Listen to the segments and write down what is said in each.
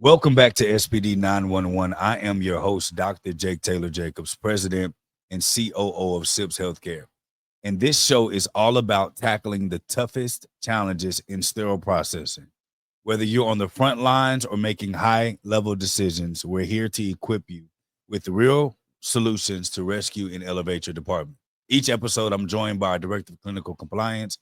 Welcome back to SPD 911. I am your host, Dr. Jake Taylor Jacobs, President and COO of SIPS Healthcare. And this show is all about tackling the toughest challenges in sterile processing. Whether you're on the front lines or making high-level decisions, we're here to equip you with real solutions to rescue and elevate your department. Each episode, I'm joined by our Director of Clinical Compliance,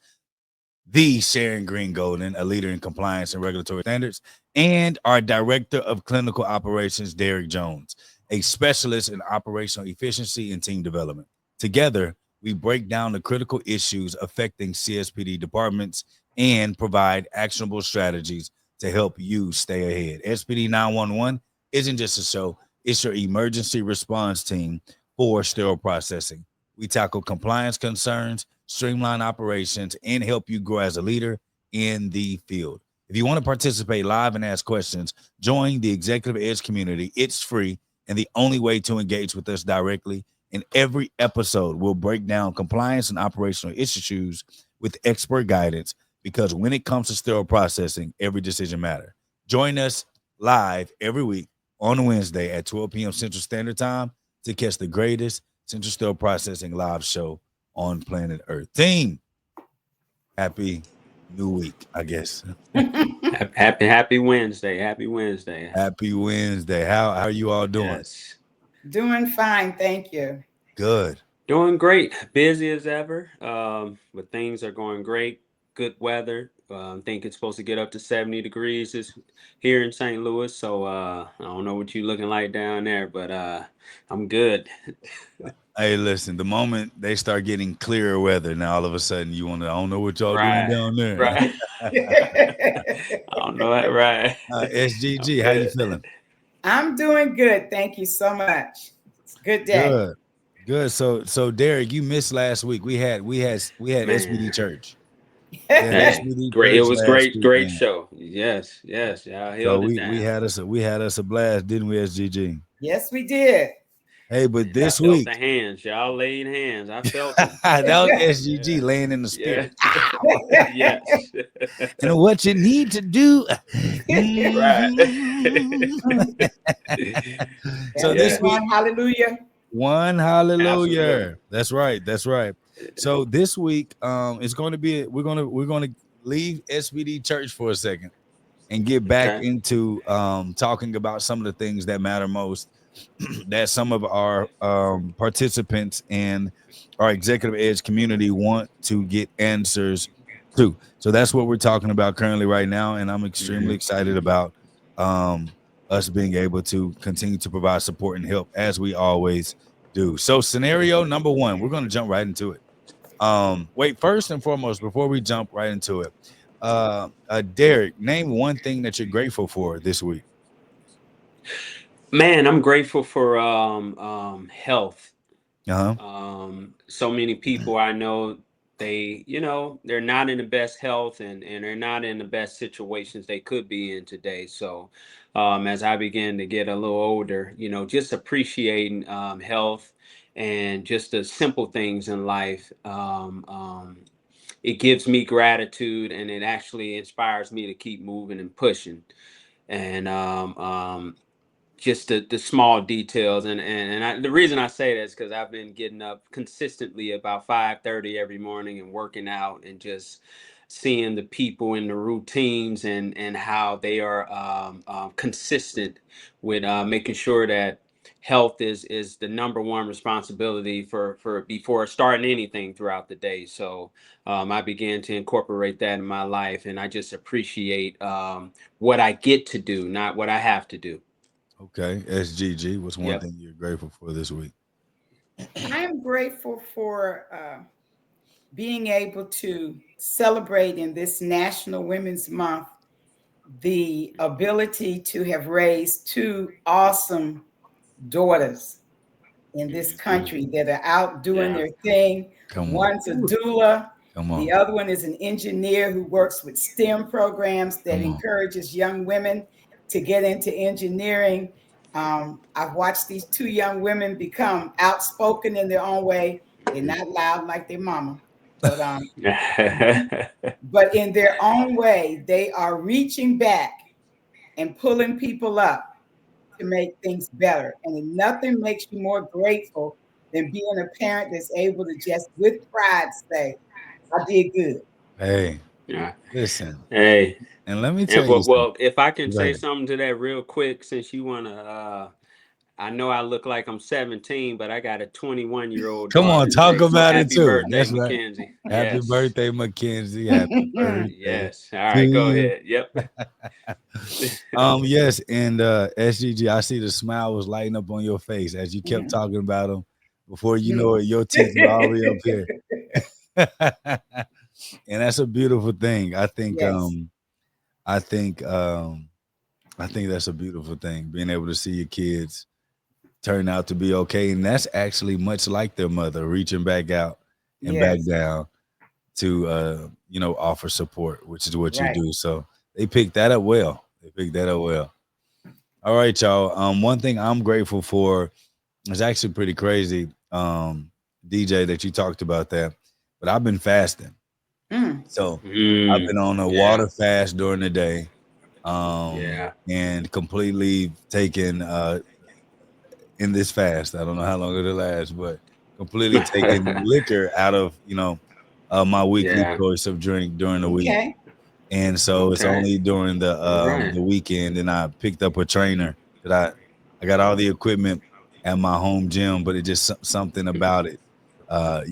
the Sharon Greene-Golden, a leader in compliance and regulatory standards, and our Director of Clinical Operations, Derrick Jones, a specialist in operational efficiency and team development. Together, we break down the critical issues affecting CSPD departments and provide actionable strategies to help you stay ahead. SPD 911 isn't just a show, it's your emergency response team for sterile processing. We tackle compliance concerns, streamline operations, and help you grow as a leader in the field. If you want to participate live and ask questions, join the Executive Edge community. It's free and the only way to engage with us directly. In every episode, we'll break down compliance and operational issues with expert guidance because when it comes to sterile processing, every decision matters. Join us live every week on Wednesday at 12 p.m. Central Standard Time to catch the greatest Central Sterile Processing live show on planet Earth. Team, happy new week, I guess. Happy Wednesday. Happy Wednesday. Happy Wednesday. How are you all doing? Yes. Doing fine, thank you. Good. Doing great. Busy as ever. But things are going great. Good weather. I think it's supposed to get up to 70 degrees here in St. Louis. So I don't know what you're looking like down there, but I'm good. Hey, listen, the moment they start getting clearer weather, now all of a sudden you want to, I don't know what y'all Right. doing down there. Right. I don't know that. Right. SGG, how you feeling? I'm doing good, thank you so much. It's a good day. Good. So Derrick, you missed last week. We had SBD Church. Hey, SBD great. It Church was last great weekend. show. Yes. Yeah, So held it down. we had us a blast, didn't we, SGG? Yes, we did. Hey, but this I felt week the hands. Y'all laid hands. I felt them. that was SGG laying in the spirit. Yeah. Yes. And what you need to do. Right. So this week, hallelujah. one hallelujah. Absolutely. That's right. So this week, it's going to be we're going to leave SBD Church for a second and get back into talking about some of the things that matter most that some of our participants and our Executive Edge community want to get answers to. So that's what we're talking about currently right now, and I'm extremely excited about us being able to continue to provide support and help as we always do. So scenario number one, we're going to jump right into it. Wait, first and foremost, before we jump right into it, Derrick, name one thing that you're grateful for this week. Man, I'm grateful for health. So many people I know, they're not in the best health and they're not in the best situations they could be in today. So as I begin to get a little older, just appreciating health and just the simple things in life. It gives me gratitude and it actually inspires me to keep moving and pushing. And just the small details the reason I say that is because I've been getting up consistently about 5:30 every morning and working out and just seeing the people in the routines and how they are consistent with making sure that health is the number one responsibility for before starting anything throughout the day. So I began to incorporate that in my life, and I just appreciate what I get to do, not what I have to do. Okay, SGG, what's one thing you're grateful for this week? I am grateful for being able to celebrate in this National Women's Month the ability to have raised two awesome daughters in this country that are out doing their thing. One's a doula. The other one is an engineer who works with STEM programs that encourages young women to get into engineering. I've watched these two young women become outspoken in their own way. They're not loud like their mama, but but in their own way, they are reaching back and pulling people up to make things better. And nothing makes you more grateful than being a parent that's able to just with pride say, I did good. Hey, Yeah. listen, Hey. and let me tell And you something. well, if I can Go say ahead. something to that real quick, since you wanna, I know I look like I'm 17, but I got a 21-year-old Come on, daughter. talk So about it happy too. birthday, That's right. Mackenzie. Happy Yes. birthday, Mackenzie. Happy birthday Yes. All to right, go you. ahead. Yep. Yes, and SGG, I see the smile was lighting up on your face as you kept talking about them. Before you know it, your teeth are already up here. And that's a beautiful thing. Yes, I think I think that's a beautiful thing, being able to see your kids turn out to be okay. And that's actually much like their mother, reaching back out and back yes, down to offer support, which is what you right. do. So they picked that up well. They picked that up well. All right, y'all. One thing I'm grateful for is actually pretty crazy. DJ, that you talked about that, but I've been fasting. Mm. So I've Mm, been on a yeah. water fast during the day, Yeah. and completely taken in this fast. I don't know how long it'll last, but completely taking liquor out of my weekly Yeah. choice of drink during the week. Okay. And so it's Okay. only during All right. the weekend, and I picked up a trainer that I got all the equipment at my home gym, but it just something about it. Got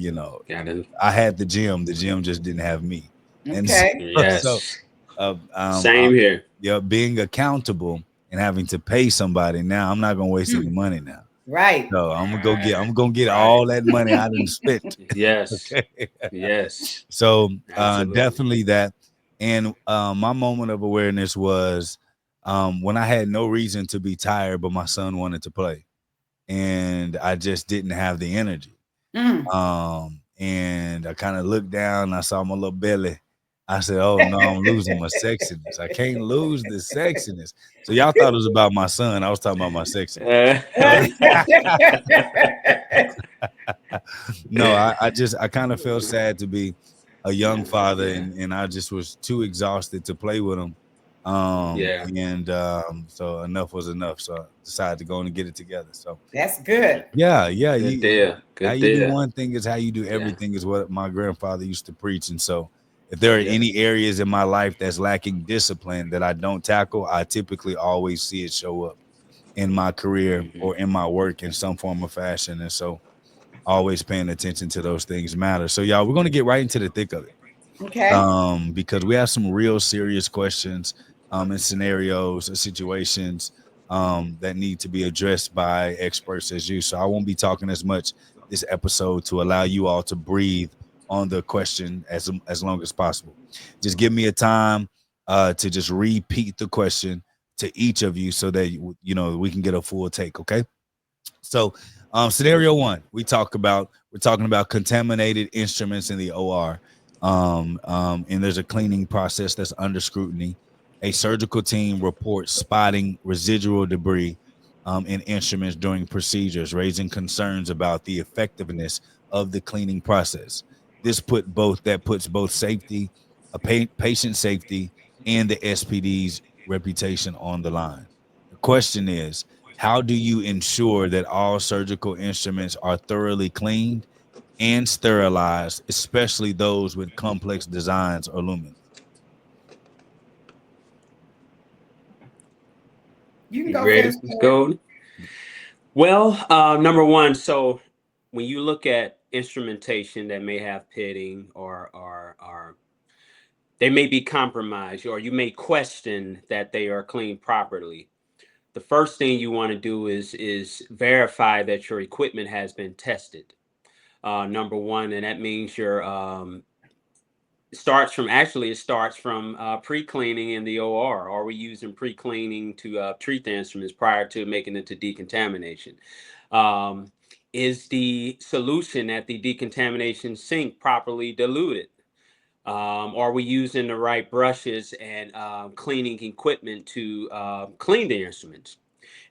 it. I had the gym just didn't have me, and so, Okay. so Yes. uh, um, uh, Same here. yeah, being accountable and having to pay somebody now, I'm not gonna waste any Mm. money now. Right. So Right. I'm gonna get Right. all that money I didn't spent. Yes. Okay. Yes. So Absolutely. definitely that. And my moment of awareness was when I had no reason to be tired, but my son wanted to play, and I just didn't have the energy. Mm. And I kind of looked down and I saw my little belly. I said, "Oh no, I'm losing my sexiness. I can't lose the sexiness." So y'all thought it was about my son. I was talking about my sexiness. Uh, So no, I kind of felt sad to be a young yeah. father, Yeah. and I just was too exhausted to play with him. Yeah. And so enough was enough. So I decided to go in and get it together. So That's good. yeah, yeah, Good you deal. how Good you do deal. one thing is how you do Yeah. everything is what my grandfather used to preach. And so if there are Yeah. any areas in my life that's lacking discipline that I don't tackle, I typically always see it show up in my career Hmm. or in my work in some form of fashion. And so always paying attention to those things matter. So y'all, we're going to get right into the thick of it. Okay. Because we have some real serious questions and scenarios or situations that need to be addressed by experts as you. So I won't be talking as much this episode to allow you all to breathe on the question as long as possible. Just give me a time to just repeat the question to each of you so that we can get a full take. Okay. So, scenario one, we're talking about contaminated instruments in the OR, and there's a cleaning process that's under scrutiny. A surgical team reports spotting residual debris in instruments during procedures, raising concerns about the effectiveness of the cleaning process. Puts both safety, patient safety, and the SPD's reputation on the line. The question is, how do you ensure that all surgical instruments are thoroughly cleaned and sterilized, especially those with complex designs or lumens? You can You go ready, first, Ms. Derek. Golden? Well, number one, so when you look at instrumentation that may have pitting or they may be compromised, or you may question that they are cleaned properly. The first thing you want to do is verify that your equipment has been tested. Number one, and that means your it starts from pre-cleaning in the OR. Are we using pre-cleaning to treat the instruments prior to making it to decontamination? Um, is the solution at the decontamination sink properly diluted? Are we using the right brushes and cleaning equipment to clean the instruments?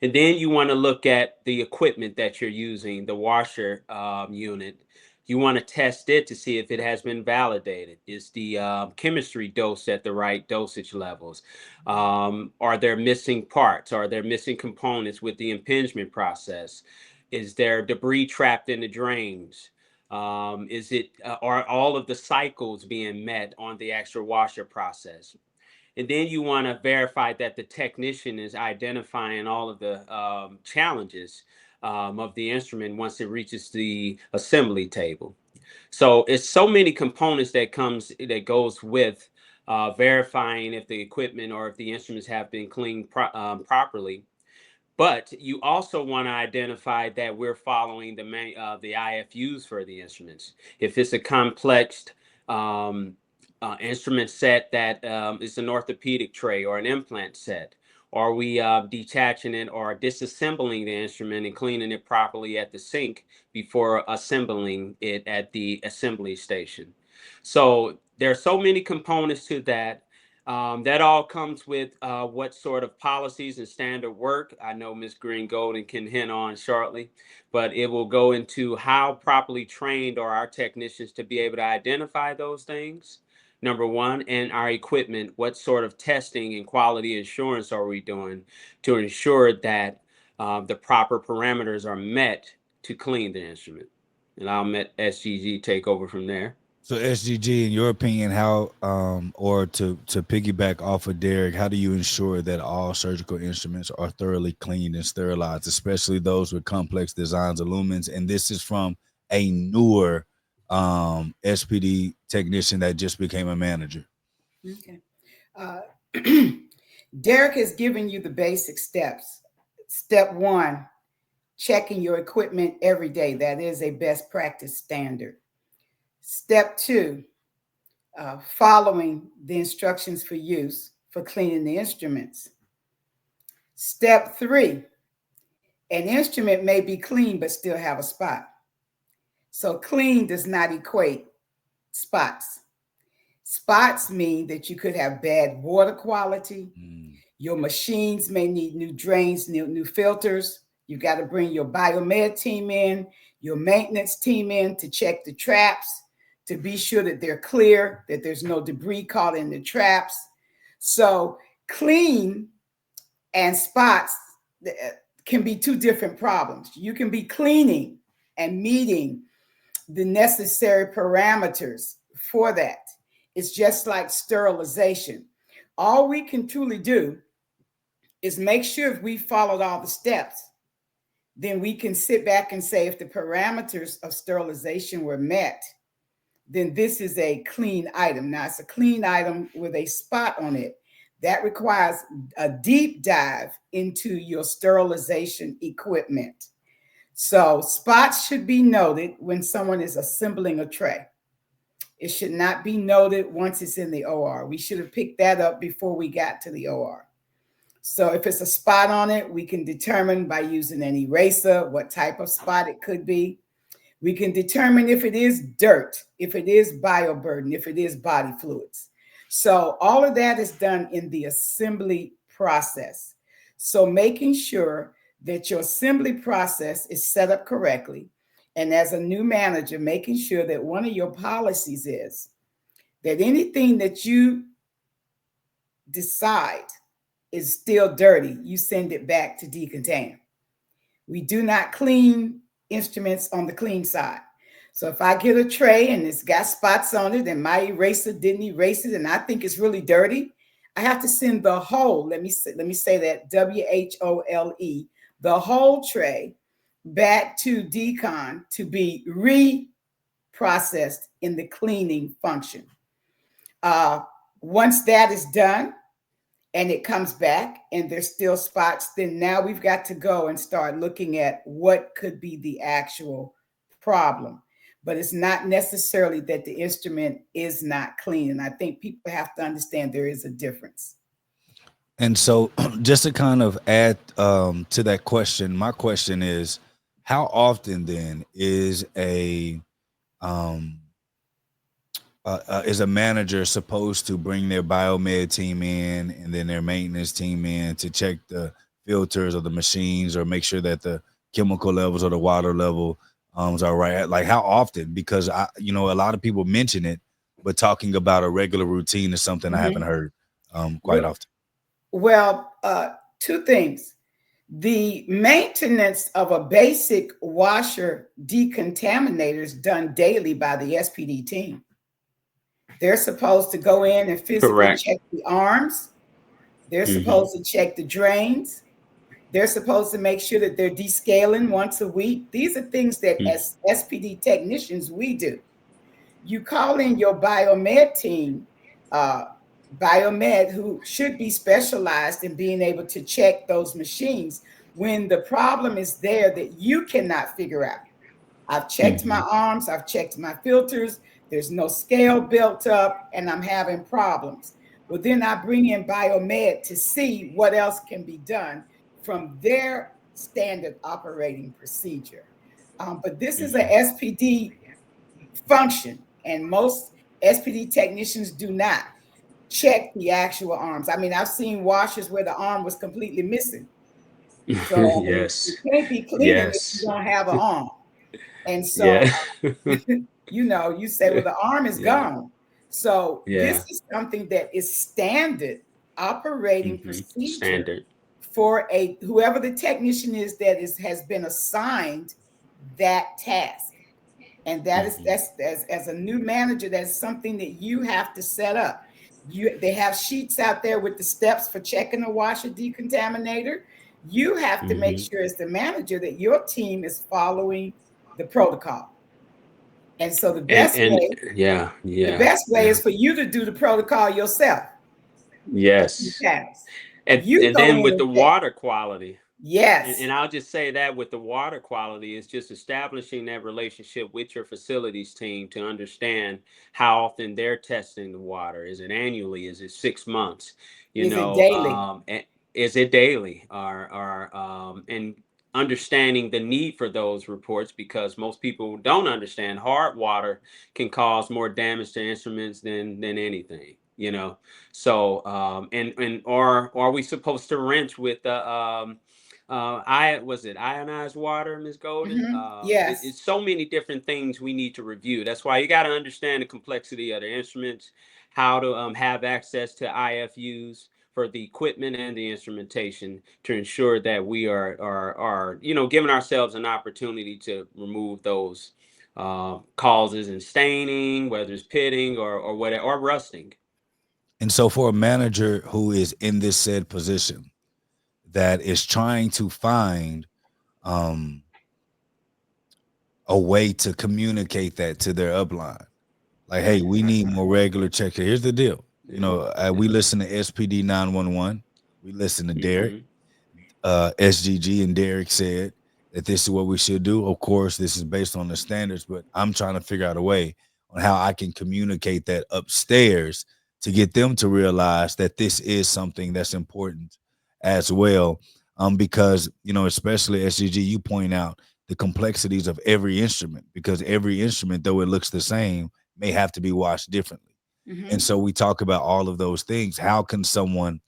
And then you want to look at the equipment that you're using, the washer unit, You want to test it to see if it has been validated. Is the chemistry dosed at the right dosage levels? Are there missing parts? Are there missing components with the impingement process? Is there debris trapped in the drains? Are all of the cycles being met on the actual washer process? And then you want to verify that the technician is identifying all of the challenges of the instrument once it reaches the assembly table. So it's so many components that goes with verifying if the equipment or if the instruments have been cleaned properly. But you also want to identify that we're following the IFUs for the instruments. If it's a complex instrument set that is an orthopedic tray or an implant set, are we detaching it or disassembling the instrument and cleaning it properly at the sink before assembling it at the assembly station? So there are so many components to that. That all comes with what sort of policies and standard work. I know Ms. Greene-Golden can hint on shortly, but it will go into how properly trained are our technicians to be able to identify those things, number one, and our equipment. What sort of testing and quality assurance are we doing to ensure that the proper parameters are met to clean the instrument? And I'll let SGG take over from there. So SGG, in your opinion, how or to piggyback off of Derrick, how do you ensure that all surgical instruments are thoroughly cleaned and sterilized, especially those with complex designs of lumens? And this is from a newer SPD technician that just became a manager. Okay. Derrick has given you the basic steps. Step one, checking your equipment every day. That is a best practice standard. Step two, following the instructions for use for cleaning the instruments. Step three, an instrument may be clean but still have a spot. So clean does not equate spots. Spots mean that you could have bad water quality. Your machines may need new drains, new filters. You got to bring your biomed team in, your maintenance team in to check the traps, to be sure that they're clear, that there's no debris caught in the traps. So clean and spots can be two different problems. You can be cleaning and meeting the necessary parameters for that. It's just like sterilization. All we can truly do is make sure if we followed all the steps, then we can sit back and say if the parameters of sterilization were met, then this is a clean item. Now, it's a clean item with a spot on it. That requires a deep dive into your sterilization equipment. So spots should be noted when someone is assembling a tray. It should not be noted once it's in the OR. We should have picked that up before we got to the OR. So if it's a spot on it, we can determine by using an eraser what type of spot it could be. We can determine if it is dirt, if it is bioburden, if it is body fluids. So all of that is done in the assembly process. So making sure that your assembly process is set up correctly. And as a new manager, making sure that one of your policies is that anything that you decide is still dirty, you send it back to decontain. We do not clean instruments on the clean side. So if I get a tray and it's got spots on it and my eraser didn't erase it and I think it's really dirty, I have to send the whole, let me say that, WHOLE, the whole tray back to decon to be reprocessed in the cleaning function. Once that is done and it comes back and there's still spots, then now we've got to go and start looking at what could be the actual problem. But it's not necessarily that the instrument is not clean. And I think people have to understand there is a difference. And so just to kind of add to that question, my question is, how often then is a manager supposed to bring their biomed team in and then their maintenance team in to check the filters of the machines or make sure that the chemical levels or the water level arms are right? Like how often? Because a lot of people mention it, but talking about a regular routine is something I haven't heard quite often. Well, two things. The maintenance of a basic washer decontaminator is done daily by the SPD team. They're supposed to go in and physically check the arms. They're supposed to check the drains. They're supposed to make sure that they're descaling once a week. These are things that as SPD technicians, we do. You call in your biomed team, biomed, who should be specialized in being able to check those machines when the problem is there that you cannot figure out. I've checked my arms, I've checked my filters, there's no scale built up, and I'm having problems. Well, then I bring in biomed to see what else can be done from their standard operating procedure. But this is a SPD function, and most SPD technicians do not check the actual arms. I mean, I've seen washers where the arm was completely missing. So Yes. you can't be cleaning if you don't have an arm. And so, you say, well, the arm is gone. So this is something that is standard operating procedure for whoever the technician is that has been assigned that task. And that's as a new manager, that's something that you have to set up. They have sheets out there with the steps for checking a washer decontaminator. You have to make sure as the manager that your team is following the protocol. And so the best way is for you to do the protocol yourself. Yes. And then with the water quality. Yes. And I'll just say that with the water quality is just establishing that relationship with your facilities team to understand how often they're testing the water. Is it annually? Is it 6 months? Is it daily? Is it daily? And understanding the need for those reports, because most people don't understand hard water can cause more damage to instruments than anything. So are we supposed to rinse with the ionized water, Ms. Golden? Yes. It's so many different things we need to review. That's why you got to understand the complexity of the instruments, how to have access to IFUs for the equipment and the instrumentation to ensure that we are giving ourselves an opportunity to remove those causes and staining, whether it's pitting or whatever, or rusting. And so for a manager who is in this said position that is trying to find a way to communicate that to their upline, like, hey, we need more regular checks. Here's the deal. We listen to SPD911. We listen to Derrick. SGG and Derrick said that this is what we should do. Of course, this is based on the standards, but I'm trying to figure out a way on how I can communicate that upstairs to get them to realize that this is something that's important as well. Because, especially SGG, you point out the complexities of every instrument, because every instrument, though it looks the same, may have to be washed differently. And so we talk about all of those things. How can someone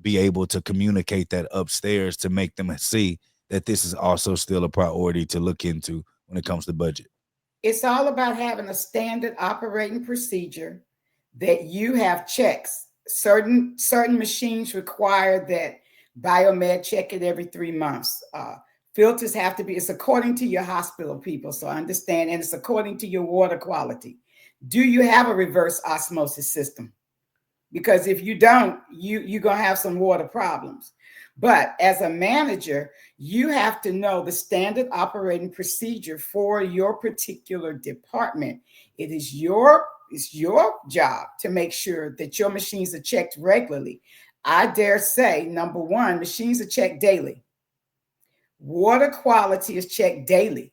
be able to communicate that upstairs to make them see that this is also still a priority to look into when it comes to budget? It's all about having a standard operating procedure that you have checks. Certain machines require that biomed check it every 3 months. Filters have to be, it's according to your hospital people. So understand, and it's according to your water quality. Do you have a reverse osmosis system? Because if you don't, you're going to have some water problems. But as a manager, you have to know the standard operating procedure for your particular department. It's your job to make sure that your machines are checked regularly. I dare say, number one, machines are checked daily. Water quality is checked daily.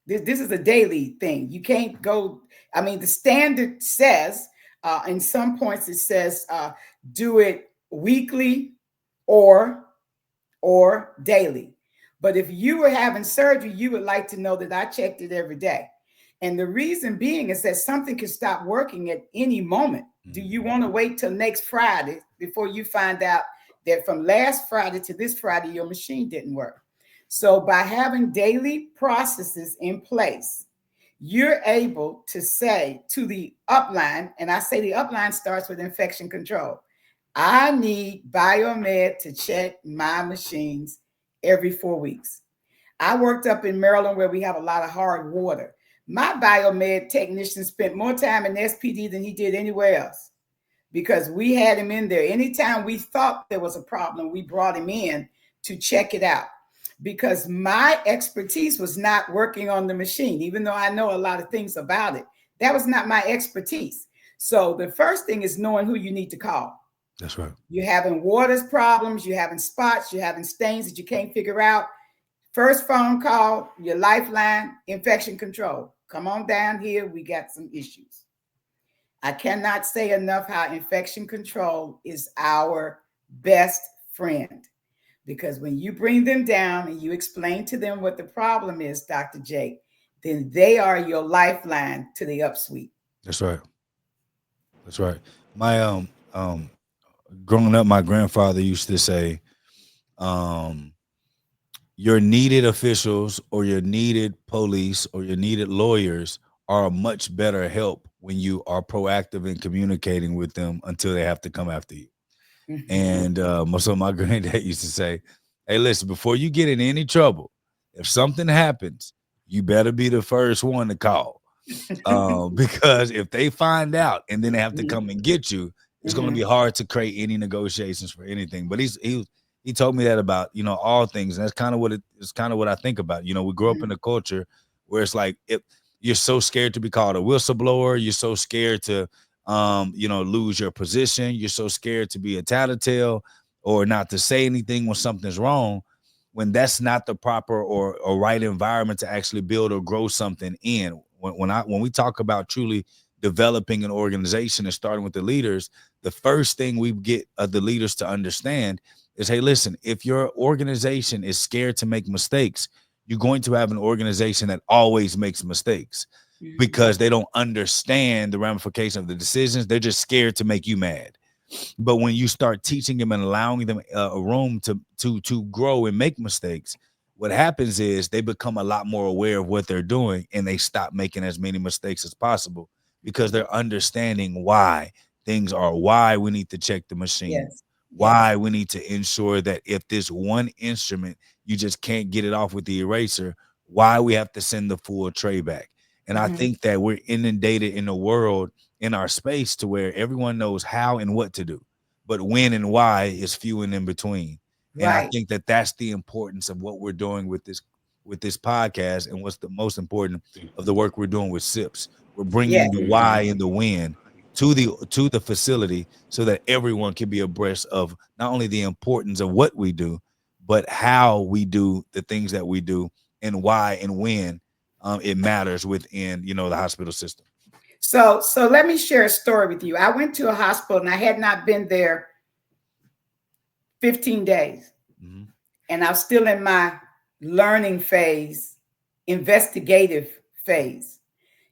This is a daily thing. You can't go, the standard says, in some points it says do it weekly or daily. But if you were having surgery, you would like to know that I checked it every day. And the reason being is that something can stop working at any moment. Do you want to wait till next Friday before you find out that from last Friday to this Friday, your machine didn't work? So by having daily processes in place, you're able to say to the upline, and I say the upline starts with infection control. I need biomed to check my machines every 4 weeks. I worked up in Maryland where we have a lot of hard water. My biomed technician spent more time in SPD than he did anywhere else because we had him in there. Anytime we thought there was a problem, we brought him in to check it out because my expertise was not working on the machine, even though I know a lot of things about it. That was not my expertise. So the first thing is knowing who you need to call. That's right. You're having waters problems, you're having spots, you're having stains that you can't figure out. First phone call, your lifeline, infection control. Come on down here, we got some issues. I cannot say enough how infection control is our best friend. Because when you bring them down and you explain to them what the problem is, Dr. Jake, then they are your lifeline to the upsuite. That's right. That's right. My growing up, my grandfather used to say, your needed officials or your needed police or your needed lawyers are a much better help when you are proactive in communicating with them until they have to come after you. Mm-hmm. And so my granddad used to say, hey, listen, before you get in any trouble, if something happens, you better be the first one to call. Because if they find out and then they have to come and get you, it's going to be hard to create any negotiations for anything. But he told me that about, you know, all things. And that's kind of what I think about. You know, we grew up in a culture where it's like, if you're so scared to be called a whistleblower, you're so scared to, you know, lose your position. You're so scared to be a tattletale or not to say anything when something's wrong, when that's not the proper or right environment to actually build or grow something in. When we talk about truly developing an organization and starting with the leaders, the first thing we get the leaders to understand is, hey, listen, if your organization is scared to make mistakes, you're going to have an organization that always makes mistakes because they don't understand the ramification of the decisions. They're just scared to make you mad. But when you start teaching them and allowing them a room to grow and make mistakes, what happens is they become a lot more aware of what they're doing and they stop making as many mistakes as possible because they're understanding why things are, why we need to check the machine, why we need to ensure that if this one instrument, you just can't get it off with the eraser, why we have to send the full tray back. And I think that we're inundated in the world, in our space, to where everyone knows how and what to do, but when and why is few and in between. And I think that that's the importance of what we're doing with this podcast, and what's the most important of the work we're doing with SIPS. We're bringing the why and the when to the facility so that everyone can be abreast of not only the importance of what we do, but how we do the things that we do and why and when it matters within, you know, the hospital system. So let me share a story with you. I went to a hospital and I had not been there 15 days. And I was still in my learning phase, investigative phase.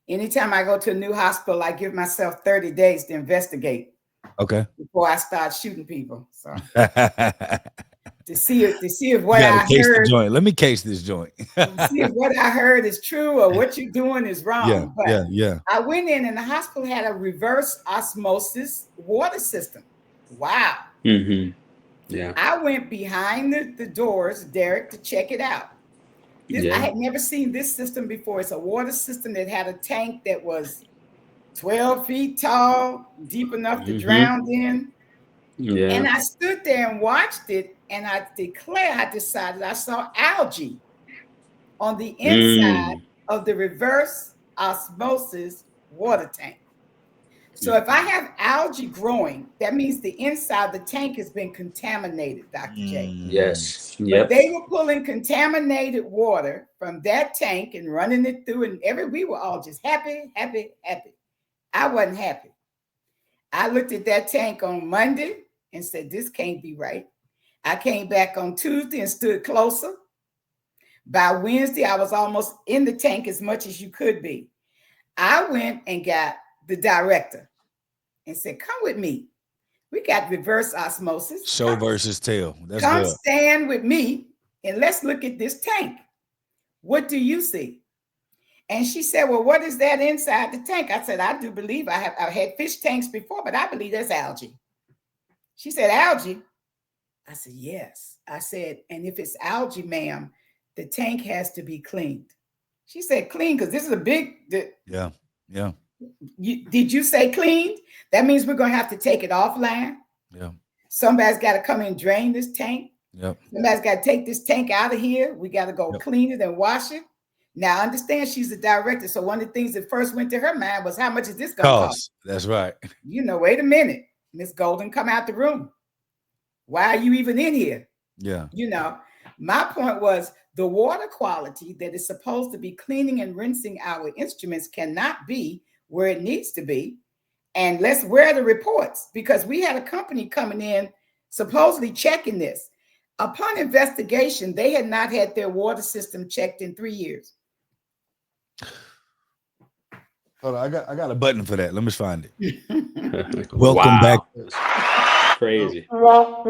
Anytime I go to a new hospital, I give myself 30 days to investigate. Okay. Before I start shooting people. So to see if what I heard. Let me case this joint. To see if what I heard is true or what you're doing is wrong. Yeah. I went in and the hospital had a reverse osmosis water system. Wow. Yeah. I went behind the doors, Derrick, to check it out. I had never seen this system before. It's a water system that had a tank that was 12 feet tall, deep enough to drown in. Yeah. And I stood there and watched it, and I decided I saw algae on the inside of the reverse osmosis water tank. So if I have algae growing, that means the inside of the tank has been contaminated, Dr. J. Yes. But they were pulling contaminated water from that tank and running it through, and we were all just happy. I wasn't happy. I looked at that tank on Monday and said, this can't be right. I came back on Tuesday and stood closer. By Wednesday, I was almost in the tank as much as you could be. I went and got the director and said, come with me. We got reverse osmosis. Show versus tell. That's come good. Stand with me and let's look at this tank. What do you see? And she said, well, what is that inside the tank? I said, I do believe I've had fish tanks before, but I believe there's algae. She said, algae? I said, yes. I said, and if it's algae, ma'am, the tank has to be cleaned. She said, clean, because this is a big. Yeah. Did you say cleaned? That means we're going to have to take it offline. Yeah. Somebody's got to come and drain this tank. Yep. Somebody's got to take this tank out of here. We got to go clean it and wash it. Now, I understand she's the director. So one of the things that first went to her mind was, how much is this going to cost? That's right. Wait a minute. Miss Golden, come out the room. Why are you even in here? Yeah. My point was the water quality that is supposed to be cleaning and rinsing our instruments cannot be where it needs to be. And let's wear the reports, because we had a company coming in supposedly checking this. Upon investigation, they had not had their water system checked in 3 years. Hold on, I got a button for that. Let me find it. Welcome back. Crazy. That's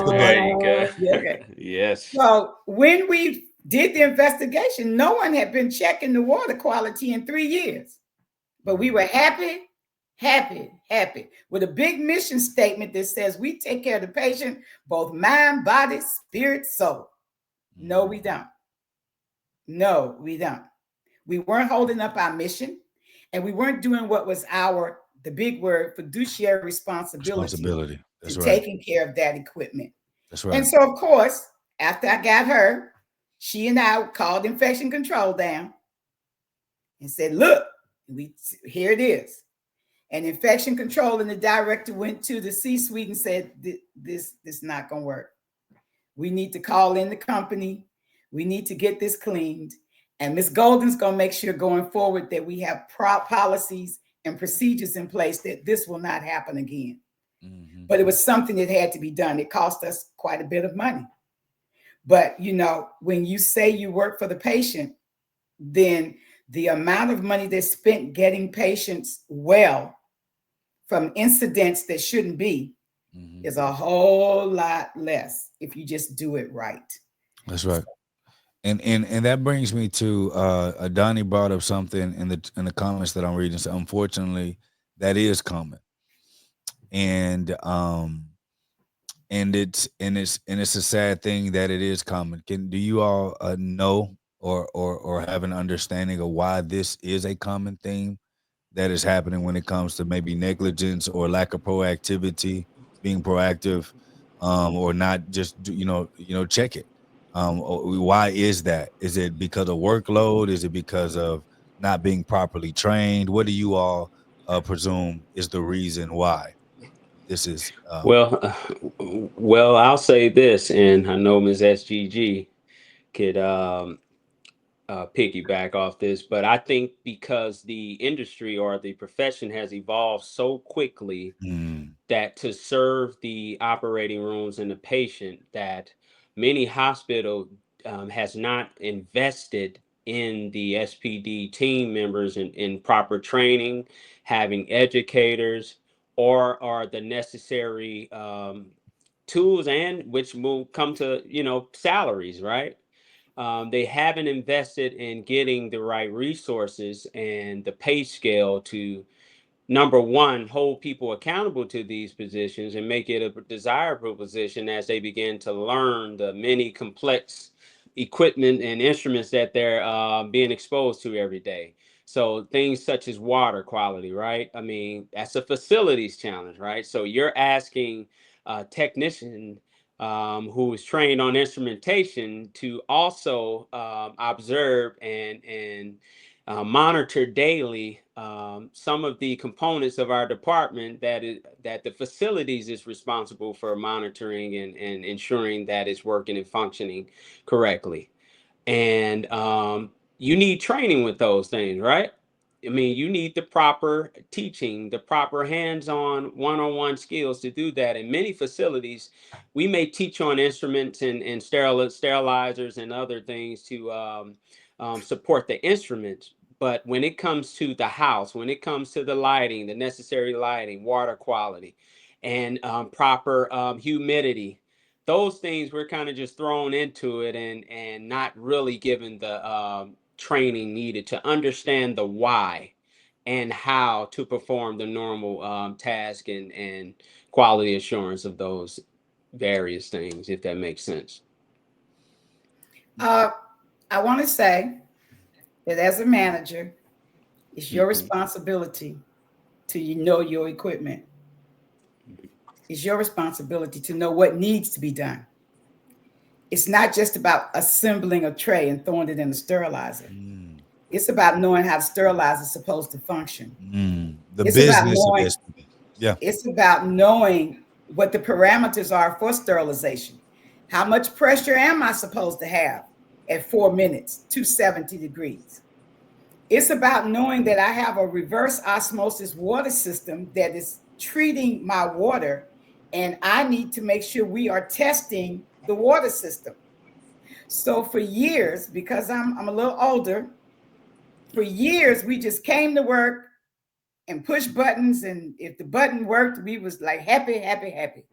the button. Okay. Yes. So when we did the investigation, no one had been checking the water quality in 3 years. But we were happy with a big mission statement that says we take care of the patient, both mind, body, spirit, soul. No, we don't. No, we don't. We weren't holding up our mission, and we weren't doing what was the big word, fiduciary responsibility. That's to right. taking care of that equipment. That's right. And so, of course, after I got her, she and I called infection control down and said, look, here it is. And infection control and the director went to the C-suite and said, this is not going to work. We need to call in the company. We need to get this cleaned. And Ms. Golden's going to make sure going forward that we have policies and procedures in place that this will not happen again. Mm-hmm. But it was something that had to be done. It cost us quite a bit of money. But, when you say you work for the patient, then the amount of money that's spent getting patients well from incidents that shouldn't be is a whole lot less if you just do it right. That's right. And that brings me to Donnie brought up something in the comments that I'm reading. So unfortunately, that is common, and it's a sad thing that it is common. Do you all know or have an understanding of why this is a common thing that is happening when it comes to maybe negligence or lack of proactivity, being proactive, or not just check it? Why is that? Is it because of workload? Is it because of not being properly trained? What do you all presume is the reason why this is? Well, I'll say this, and I know Ms. SGG could piggyback off this, but I think because the industry or the profession has evolved so quickly that to serve the operating rooms and the patient, that many hospital has not invested in the SPD team members in proper training, having educators, or the necessary tools, and which will come to salaries, right? They haven't invested in getting the right resources and the pay scale to, number one, hold people accountable to these positions and make it a desirable position as they begin to learn the many complex equipment and instruments that they're being exposed to every day. So things such as water quality, right? I mean, that's a facilities challenge, right? So you're asking a technician who is trained on instrumentation to also observe and monitor daily some of the components of our department that the facilities is responsible for monitoring and ensuring that it's working and functioning correctly. And you need training with those things, right? I mean, you need the proper teaching, the proper hands-on, one-on-one skills to do that. In many facilities, we may teach on instruments and sterilizers and other things to support the instruments. But when it comes to the house, when it comes to the lighting, the necessary lighting, water quality, and proper humidity, those things we're kind of just thrown into it and not really given the training needed to understand the why and how to perform the normal task and quality assurance of those various things, if that makes sense. I want to say that as a manager, it's your responsibility to know your equipment. It's your responsibility to know what needs to be done. It's not just about assembling a tray and throwing it in the sterilizer. It's about knowing how the sterilizer is supposed to function. The It's business about knowing, of SPD. Yeah. It's about knowing what the parameters are for sterilization. How much pressure am I supposed to have at 4 minutes, 270 degrees? It's about knowing that I have a reverse osmosis water system that is treating my water, and I need to make sure we are testing the water system. So for years, because I'm a little older, for years we just came to work and pushed buttons, and if the button worked, we was like happy, happy, happy.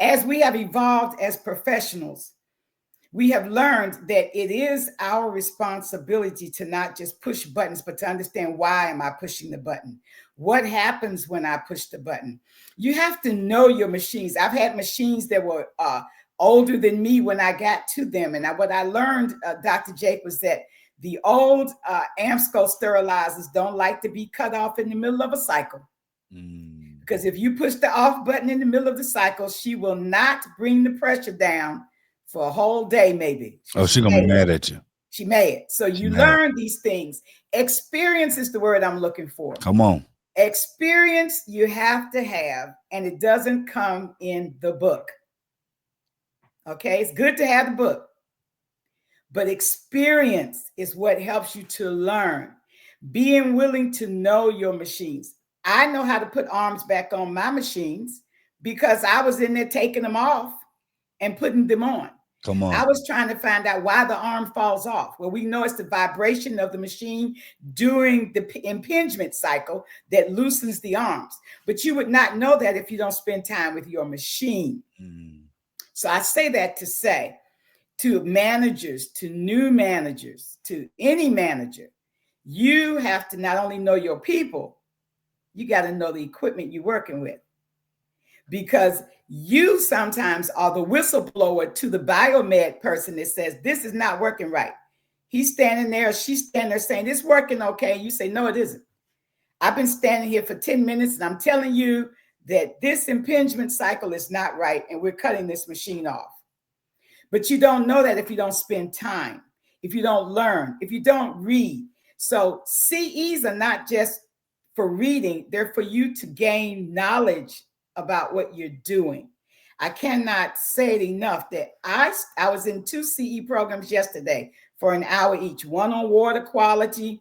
As we have evolved as professionals, we have learned that it is our responsibility to not just push buttons, but to understand, why am I pushing the button? What happens when I push the button? You have to know your machines. I've had machines that were older than me when I got to them. And what I learned, Dr. Jake, was that the old AMSCO sterilizers don't like to be cut off in the middle of a cycle. Because if you push the off button in the middle of the cycle, she will not bring the pressure down for a whole day, maybe. She's gonna be mad at you. She mad. So you learn these things. Experience is the word I'm looking for. Come on. Experience you have to have, and it doesn't come in the book. Okay, it's good to have the book, but experience is what helps you to learn. Being willing to know your machines. I know how to put arms back on my machines because I was in there taking them off and putting them on. Come on. I was trying to find out why the arm falls off. Well, we know it's the vibration of the machine during the impingement cycle that loosens the arms. But you would not know that if you don't spend time with your machine. So I say that to say to managers, to new managers, to any manager, you have to not only know your people, you got to know the equipment you're working with. Because you sometimes are the whistleblower to the biomed person that says, this is not working right. He's standing there, she's standing there saying, it's working okay. You say, no, it isn't. I've been standing here for 10 minutes and I'm telling you that this impingement cycle is not right and we're cutting this machine off. But you don't know that if you don't spend time, if you don't learn, if you don't read. So CEs are not just for reading, they're for you to gain knowledge about what you're doing. I cannot say it enough that I was in 2 CE programs yesterday for an hour each, one on water quality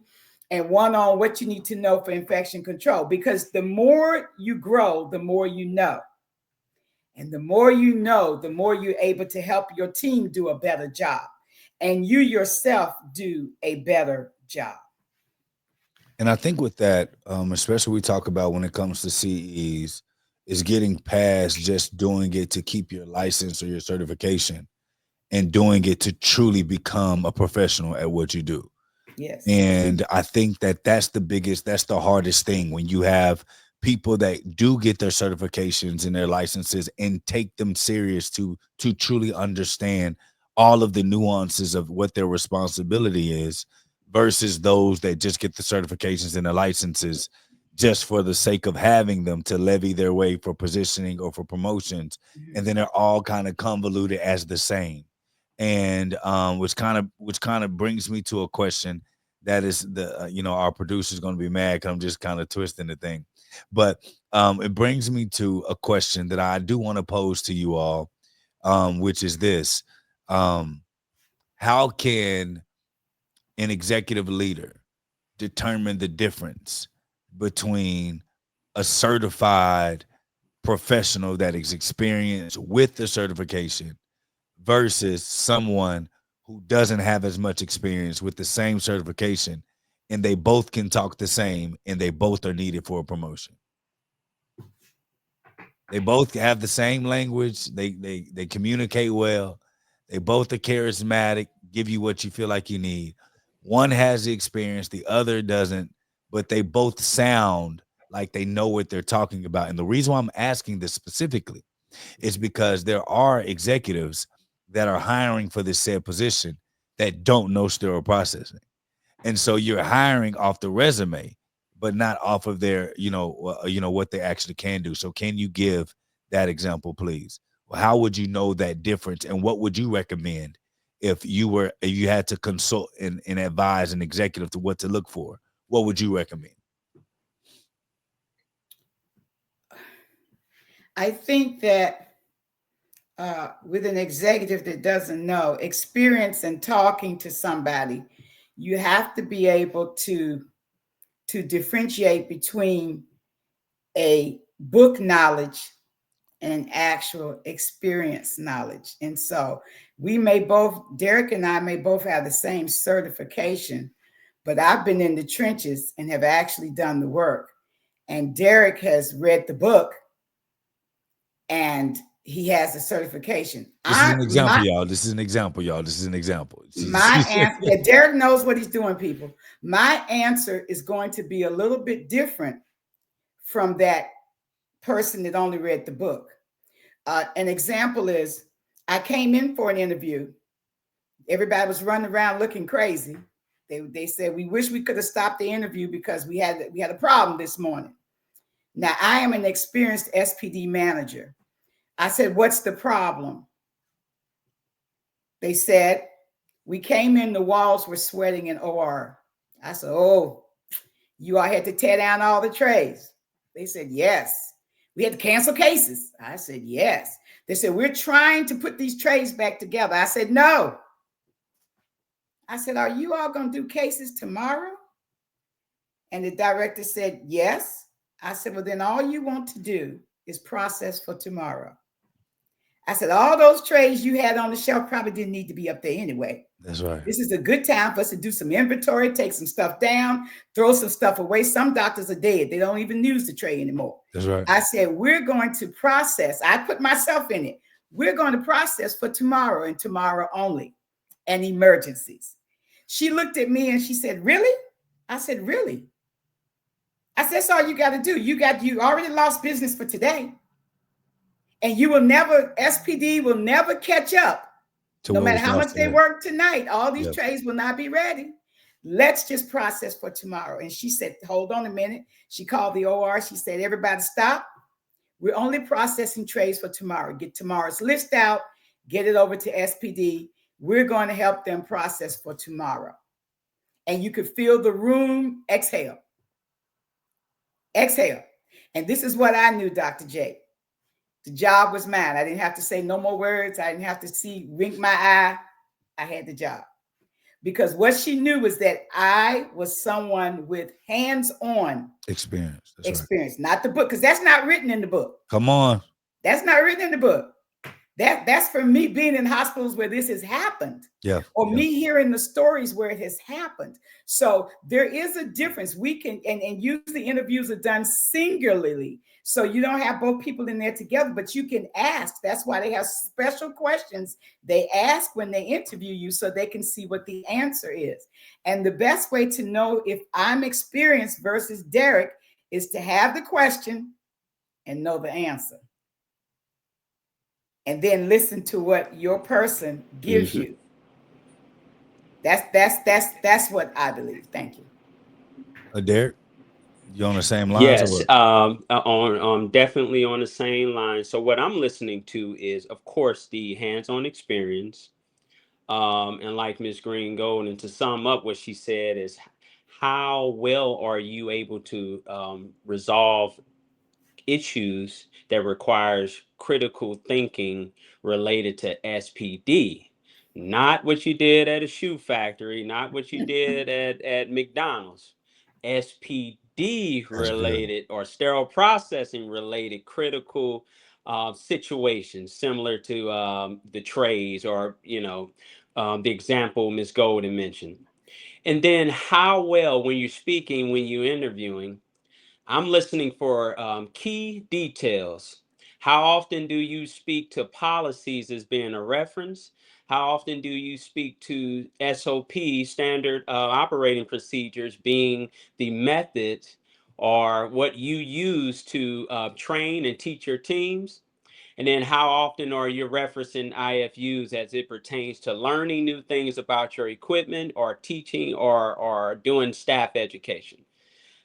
and one on what you need to know for infection control. Because the more you grow, the more you know. And the more you know, the more you're able to help your team do a better job. And you yourself do a better job. And I think with that, especially we talk about when it comes to CEs, is getting past just doing it to keep your license or your certification and doing it to truly become a professional at what you do. Yes. And I think that that's the hardest thing when you have people that do get their certifications and their licenses and take them serious to truly understand all of the nuances of what their responsibility is versus those that just get the certifications and the licenses just for the sake of having them to levy their way for positioning or for promotions. And then they're all kind of convoluted as the same. And which kind of brings me to a question that is our producer's going to be mad because I'm just kind of twisting the thing. But it brings me to a question that I do want to pose to you all, which is this. How can an executive leader determine the difference between a certified professional that is experienced with the certification versus someone who doesn't have as much experience with the same certification, and they both can talk the same and they both are needed for a promotion? They both have the same language. They communicate well. They both are charismatic, give you what you feel like you need. One has the experience, the other doesn't, but they both sound like they know what they're talking about. And the reason why I'm asking this specifically is because there are executives that are hiring for this said position that don't know sterile processing. And so you're hiring off the resume, but not off of their, what they actually can do. So can you give that example, please? How would you know that difference, and what would you recommend if you had to consult and advise an executive to what to look for? What would you recommend? I think that with an executive that doesn't know, experience in talking to somebody, you have to be able to differentiate between a book knowledge and actual experience knowledge. And so Derrick and I may both have the same certification, but I've been in the trenches and have actually done the work. And Derrick has read the book and he has a certification. This is an example, y'all. This is an example, y'all. This is an example. My answer, yeah, Derrick knows what he's doing, people. My answer is going to be a little bit different from that person that only read the book. An example is I came in for an interview. Everybody was running around looking crazy. They said, we wish we could have stopped the interview because we had a problem this morning. Now, I am an experienced SPD manager. I said, what's the problem? They said, we came in, the walls were sweating in OR. I said, oh, you all had to tear down all the trays. They said, yes. We had to cancel cases. I said, yes. They said, we're trying to put these trays back together. I said, no. I said, are you all going to do cases tomorrow? And the director said, yes. I said, well, then all you want to do is process for tomorrow. I said, all those trays you had on the shelf probably didn't need to be up there anyway. That's right. This is a good time for us to do some inventory, take some stuff down, throw some stuff away. Some doctors are dead. They don't even use the tray anymore. That's right. I said, we're going to process. I put myself in it. We're going to process for tomorrow and tomorrow only, and emergencies. She looked at me and she said, really? I said, really? I said, that's all you got to do. You already lost business for today. And you will never, SPD will never catch up. No matter how much they work tonight, all these trays will not be ready. Let's just process for tomorrow. And she said, hold on a minute. She called the OR. She said, everybody stop. We're only processing trays for tomorrow. Get tomorrow's list out, get it over to SPD. We're going to help them process for tomorrow. And you could feel the room exhale. Exhale. And this is what I knew, Dr. J. The job was mine. I didn't have to say no more words. I didn't have to wink my eye. I had the job. Because what she knew was that I was someone with hands-on experience. Experience, right. Not the book, because that's not written in the book. Come on. That's not written in the book. That's for me being in hospitals where this has happened. Yeah. Or me hearing the stories where it has happened. So there is a difference. We can, and usually interviews are done singularly. So you don't have both people in there together, but you can ask. That's why they have special questions they ask when they interview you so they can see what the answer is. And the best way to know if I'm experienced versus Derrick is to have the question and know the answer. And then listen to what your person gives you. That's what I believe. Thank you. Derrick, you on the same lines? Yes, on definitely on the same line. So what I'm listening to is, of course, the hands-on experience. And like Ms. Greene-Golden, to sum up what she said is, how well are you able to resolve issues that requires critical thinking related to SPD? Not what you did at a shoe factory, not what you did at McDonald's. SPD related or sterile processing related critical situations, similar to the trays or, the example Ms. Golden mentioned. And then how well, when you're speaking, when you're interviewing, I'm listening for key details. How often do you speak to policies as being a reference? How often do you speak to SOP, standard operating procedures, being the methods or what you use to train and teach your teams? And then how often are you referencing IFUs as it pertains to learning new things about your equipment or teaching or doing staff education?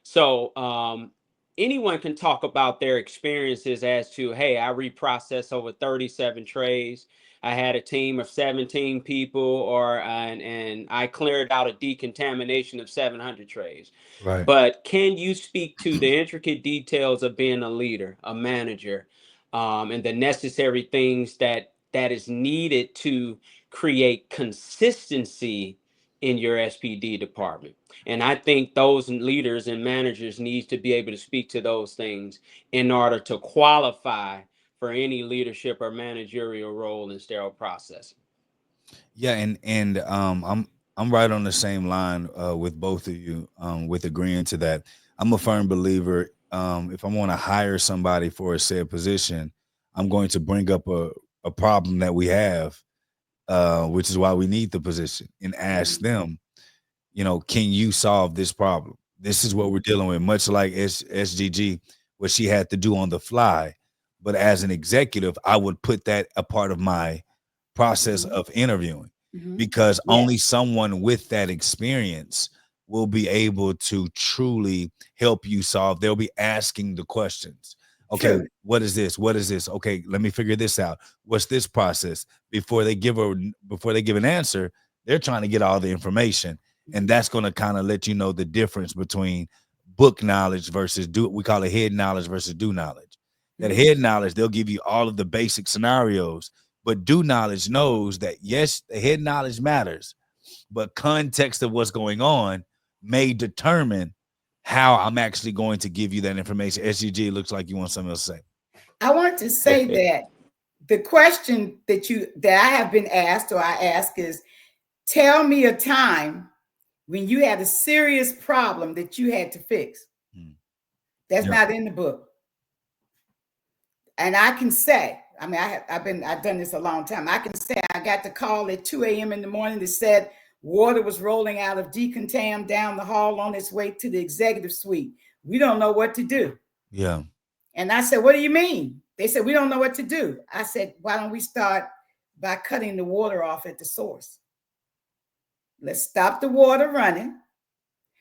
So anyone can talk about their experiences as to, hey, I reprocessed over 37 trays. I had a team of 17 people, or and I cleared out a decontamination of 700 trays. Right. But can you speak to the intricate details of being a leader, a manager, and the necessary things that is needed to create consistency in your SPD department? And I think those leaders and managers need to be able to speak to those things in order to qualify for any leadership or managerial role in sterile processing. Yeah, and I'm right on the same line with both of you with agreeing to that. I'm a firm believer. If I want to hire somebody for a said position, I'm going to bring up a problem that we have, which is why we need the position, and ask them, can you solve this problem? This is what we're dealing with, much like SGG, what she had to do on the fly. But as an executive, I would put that a part of my process of interviewing, because only someone with that experience will be able to truly help you solve. They'll be asking the questions. Okay, True. what is this? What is this? Okay, let me figure this out. What's this process? Before they give an answer, they're trying to get all the information. And that's going to kind of let you know the difference between book knowledge versus we call it head knowledge versus do knowledge. That head knowledge, they'll give you all of the basic scenarios, but do knowledge knows that, yes, the head knowledge matters, but context of what's going on may determine how I'm actually going to give you that information. SGG, looks like you want something else to say. I want to say that the question that I have been asked, or I ask, is, tell me a time when you had a serious problem that you had to fix. That's not in the book. And I can say, I mean, I've done this a long time. I can say I got the call at 2 a.m. in the morning that said water was rolling out of decontam down the hall on its way to the executive suite. We don't know what to do. Yeah. And I said, what do you mean? They said, we don't know what to do. I said, why don't we start by cutting the water off at the source? Let's stop the water running,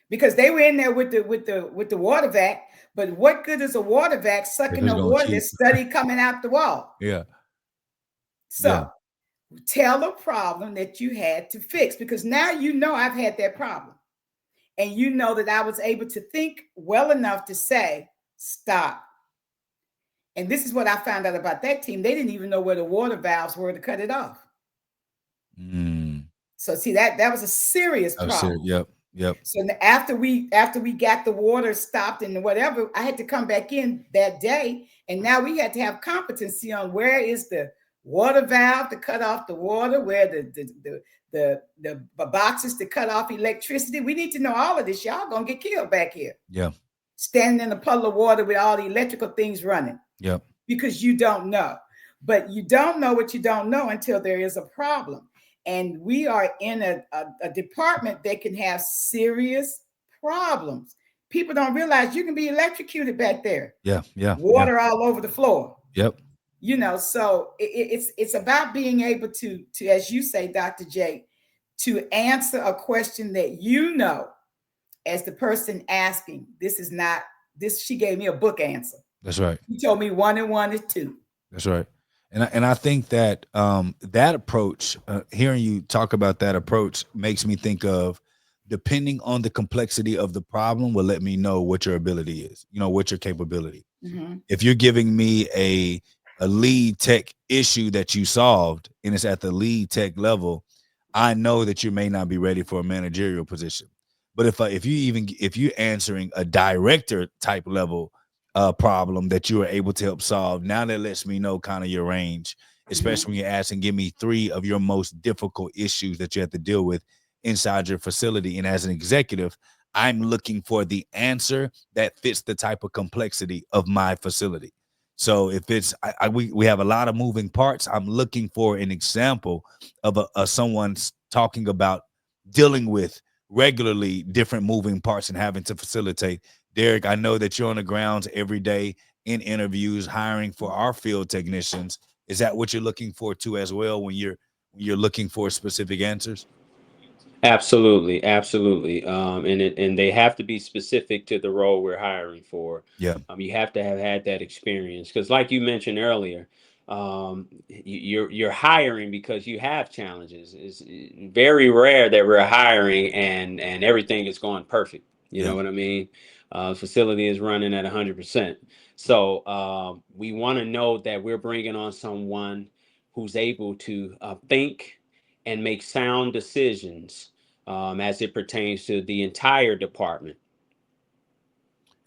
because they were in there with the water vac. But what good is a water vac sucking the water that's steady coming out the wall? Yeah. So tell a problem that you had to fix, because now I've had that problem. And you know that I was able to think well enough to say, stop. And this is what I found out about that team. They didn't even know where the water valves were to cut it off. So see, that was a serious problem. Yep. So after we got the water stopped and whatever, I had to come back in that day, and now we had to have competency on where is the water valve to cut off the water, where the boxes to cut off electricity. We need to know all of this. Y'all gonna get killed back here. Yeah. Standing in a puddle of water with all the electrical things running. Yep. Because you don't know. But you don't know what you don't know until there is a problem. And we are in a department that can have serious problems. People don't realize you can be electrocuted back there. Yeah. Water all over the floor. Yep. So it's about being able to, as you say, Dr. J, to answer a question that as the person asking. She gave me a book answer. That's right. She told me 1 and 1 is 2. That's right. And I think that that approach, hearing you talk about that approach, makes me think of, depending on the complexity of the problem, will let me know what your ability is, what your capability. If you're giving me a lead tech issue that you solved and it's at the lead tech level, I know that you may not be ready for a managerial position. But if you're answering a director type level problem that you are able to help solve, now that lets me know kind of your range, especially when you're asking, give me 3 of your most difficult issues that you have to deal with inside your facility. And as an executive, I'm looking for the answer that fits the type of complexity of my facility. So if it's we have a lot of moving parts, I'm looking for an example of a someone's talking about dealing with regularly different moving parts and having to facilitate. Derrick, I know that you're on the grounds every day in interviews, hiring for our field technicians. Is that what you're looking for too, as well, when you're looking for specific answers? Absolutely, absolutely. And they have to be specific to the role we're hiring for. Yeah, You have to have had that experience because, like you mentioned earlier, you're hiring because you have challenges. It's very rare that we're hiring and everything is going perfect. You yeah. know what I mean? Facility is running at 100%. So we want to know that we're bringing on someone who's able to think and make sound decisions as it pertains to the entire department.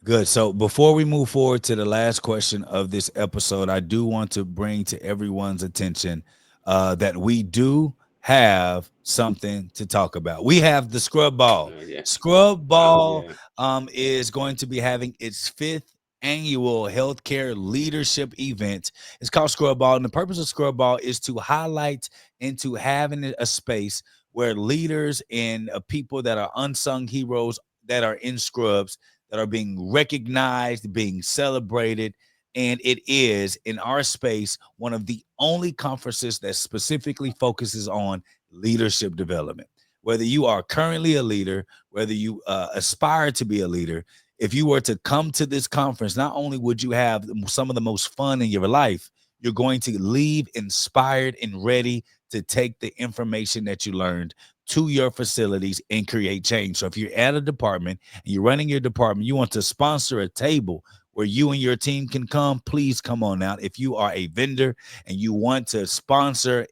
Good. So before we move forward to the last question of this episode, I do want to bring to everyone's attention that we do have something to talk about. We have the Scrub Ball. Yeah. Scrub Oh Ball yeah. is going to be having its fifth annual healthcare leadership event. It's called Scrub Ball, and the purpose of Scrub Ball is to highlight and to having a space where leaders and people that are unsung heroes that are in scrubs, that are being recognized, being celebrated. And it is, in our space, one of the only conferences that specifically focuses on leadership development. Whether you are currently a leader, whether you aspire to be a leader, if you were to come to this conference, not only would you have some of the most fun in your life, you're going to leave inspired and ready to take the information that you learned to your facilities and create change. So if you're at a department and you're running your department, you want to sponsor a table where you and your team can come, please come on out. If you are a vendor and you want to sponsor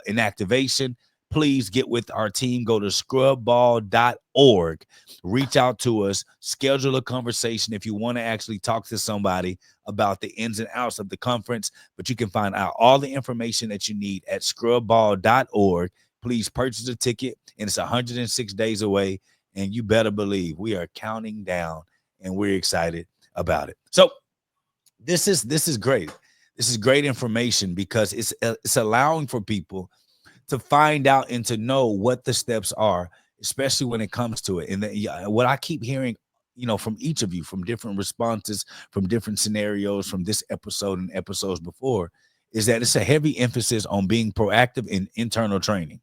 an activation, please get with our team. Go to scrubball.org, reach out to us, schedule a conversation if you want to actually talk to somebody about the ins and outs of the conference. But you can find out all the information that you need at scrubball.org. Please purchase a ticket, and it's 106 days away. And you better believe we are counting down, and we're excited about it. So this is great. This is great information because it's allowing for people to find out and to know what the steps are, especially when it comes to it. And what I keep hearing, from each of you, from different responses, from different scenarios, from this episode and episodes before, is that it's a heavy emphasis on being proactive in internal training.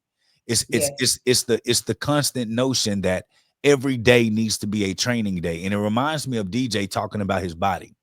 It's it's Yes. it's it's the it's the constant notion that every day needs to be a training day. And it reminds me of DJ talking about his body.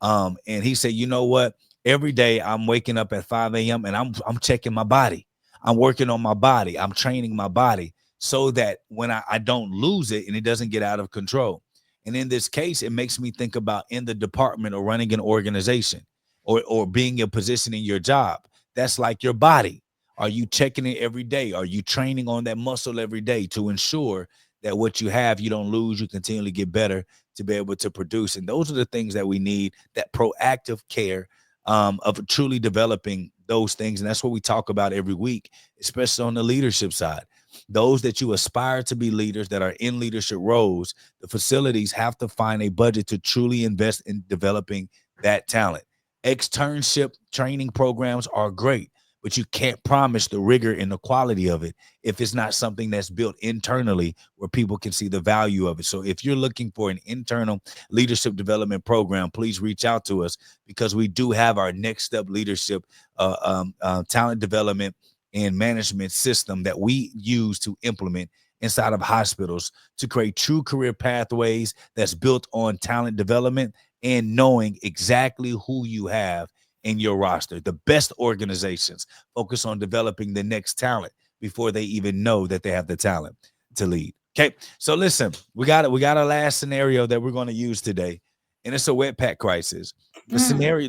And he said, you know what? Every day I'm waking up at 5 a.m. and I'm checking my body. I'm working on my body. I'm training my body so that when I don't lose it and it doesn't get out of control. And in this case, it makes me think about in the department or running an organization or being in a position in your job. That's like your body. Are you checking it every day? Are you training on that muscle every day to ensure that what you have, you don't lose, you continually get better to be able to produce? And those are the things that we need, that proactive care of truly developing those things. And that's what we talk about every week, especially on the leadership side. Those that you aspire to be leaders that are in leadership roles, the facilities have to find a budget to truly invest in developing that talent. Externship training programs are great, but you can't promise the rigor and the quality of it if it's not something that's built internally where people can see the value of it. So if you're looking for an internal leadership development program, please reach out to us because we do have our next step leadership talent development and management system that we use to implement inside of hospitals to create true career pathways that's built on talent development and knowing exactly who you have in your roster. The best organizations focus on developing the next talent before they even know that they have the talent to lead. Okay, so listen, we got it. We got a last scenario that we're going to use today, and it's a wet pack crisis. The